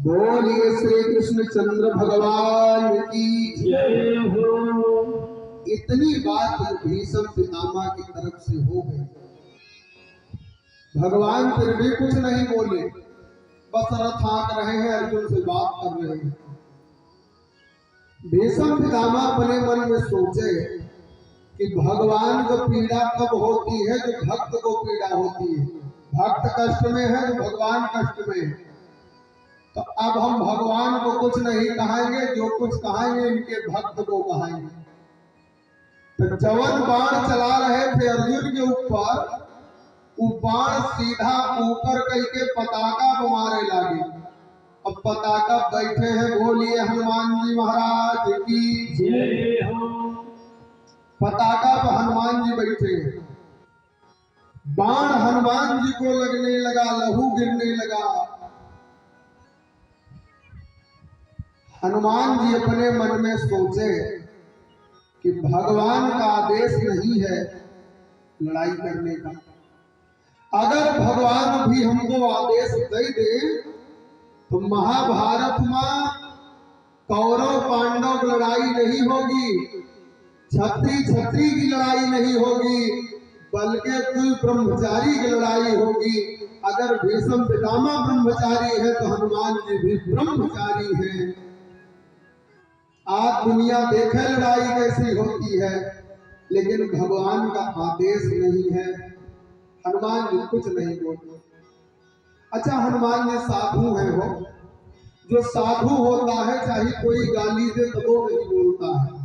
बोलिए श्री कृष्ण चंद्र भगवान की जय हो। इतनी बात भीष्म पितामह की तरफ से हो गई। भगवान फिर भी कुछ नहीं बोले, बस रथ हाँक रहे हैं, अर्जुन से बात कर रहे हैं। भीष्म पितामह अपने मन में सोचे कि भगवान को पीड़ा कब होती है जब भक्त को पीड़ा होती है। भक्त कष्ट में है तो भगवान कष्ट में है। तो अब हम भगवान को कुछ नहीं कहेंगे, जो कुछ कहेंगे इनके भक्त को कहेंगे। तो जवन बाण चला रहे थे अर्जुन के ऊपर, वो बाण सीधा ऊपर करके पताका को मारे लगे। अब पताका बैठे हैं, बोलिए हनुमान जी महाराज की जय हो। पताका पर हनुमान जी बैठे हैं। बाण हनुमान जी को लगने लगा, लहू गिरने लगा। हनुमान जी अपने मन में सोचे कि भगवान का आदेश नहीं है लड़ाई करने का। अगर भगवान भी हमको आदेश दे दे तो महाभारत में कौरव पांडव की लड़ाई नहीं होगी, छत्री छत्री की लड़ाई नहीं होगी, बल्कि कुल ब्रह्मचारी की लड़ाई होगी। अगर भीष्म पितामह ब्रह्मचारी है तो हनुमान जी भी ब्रह्मचारी हैं। आज दुनिया देखे लड़ाई कैसी होती है, लेकिन भगवान का आदेश नहीं है। हनुमान जी कुछ नहीं बोलते। अच्छा, हनुमान जी साधु हैं। वो जो साधु होता है चाहे कोई गाली दे तो वो नहीं बोलता है।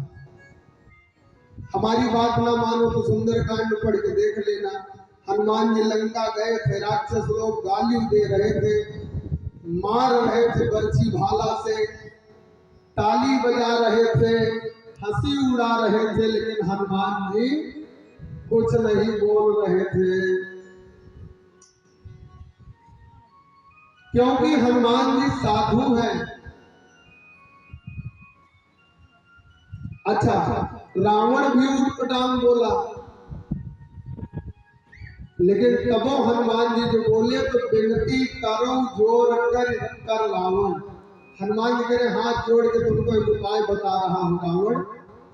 हमारी बात ना मानो तो सुंदरकांड पढ़ के देख लेना। हनुमान जी लंका गए थे, राक्षस लोग गाली दे रहे थे, मार रहे थे बर्छी भाला से, ताली बजा रहे थे, हंसी उड़ा रहे थे, लेकिन हनुमान जी कुछ नहीं बोल रहे थे, क्योंकि हनुमान जी साधु हैं। अच्छा, रावण भी उटपटांग बोला, लेकिन तबो हनुमान जी जो बोले तो विनती करो जोर कर रावण। हनुमान जी कह रहे हाथ जोड़ के तुमको एक उपाय बता रहा हूं रावण,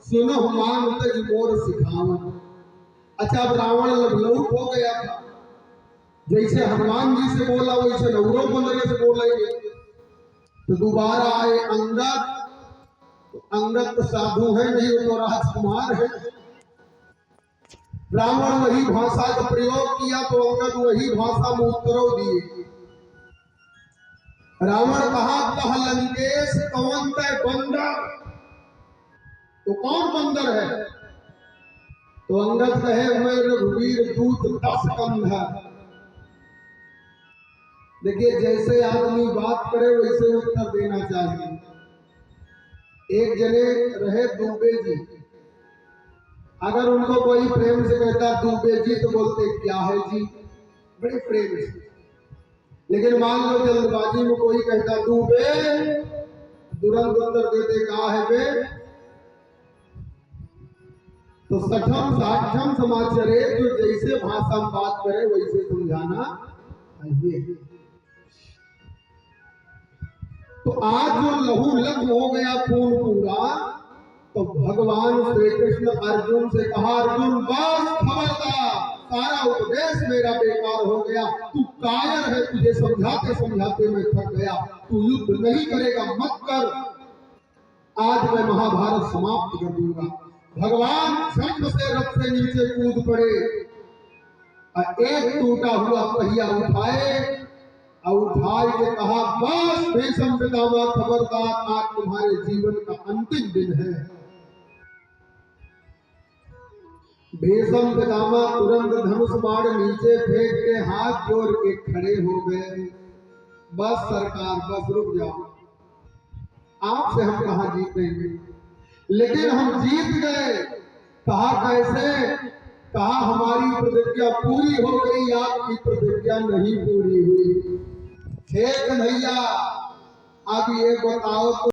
सुनो मान तज मोर सिखावन। अच्छा, अब रावण लबलौट हो गया था, जैसे हनुमान जी से बोला वैसे नौरों बंदरे से बोलेंगे। तो दोबारा आए अंगद, तो अंगद तो साधु है नहीं, वो तो राजकुमार है। रावण वही भाषा का प्रयोग किया तो अंगद वही भाषा में उत्तरों दिए। रावण कहा कह लंकेश कौन तय बंदर, तो कौन बंदर है? तो अंगद कहे मैं रघुवीर दूत 10 कंधा। देखिए, जैसे आदमी बात करे वैसे उत्तर देना चाहिए। एक जने रहे दुबे जी, अगर उनको कोई प्रेम से कहता दुबे जी तो बोलते क्या है जी, बड़े प्रेम से। लेकिन मान लो जल्दबाजी में कोई कहता दुबे, तुरंत उत्तर देते कहा है बे। तो सठम साठम समाचारे, जो जैसे भाषा में बात करे वैसे समझाना चाहिए। तो आज जो लहू लग हो गया खून पूरा, तो भगवान श्री कृष्ण अर्जुन से कहा अर्जुन बस खबरदार, सारा उपदेश मेरा बेकार हो गया। तू कायर है, तुझे समझाते समझाते मैं थक गया। तू युद्ध नहीं करेगा मत कर, आज मैं महाभारत समाप्त कर दूंगा। भगवान झट से रथ से नीचे कूद पड़े और एक टूटा हुआ पहिया उठाए और उठाए के कहा, बस भीष्म पितामह खबरदार, आज तुम्हारे जीवन का अंतिम दिन है। भीष्म पितामह तुरंत धनुष बाण नीचे फेंक के हाथ जोड़ के खड़े हो गए। बस सरकार, बस रुक जाओ, आपसे हम कहां जीतेंगे, लेकिन हम जीत गए। कहा कैसे? कहा हमारी प्रतिज्ञा पूरी हो गई, आपकी प्रतिज्ञा नहीं पूरी हुई। हे कन्हैया, अब ये बताओ तो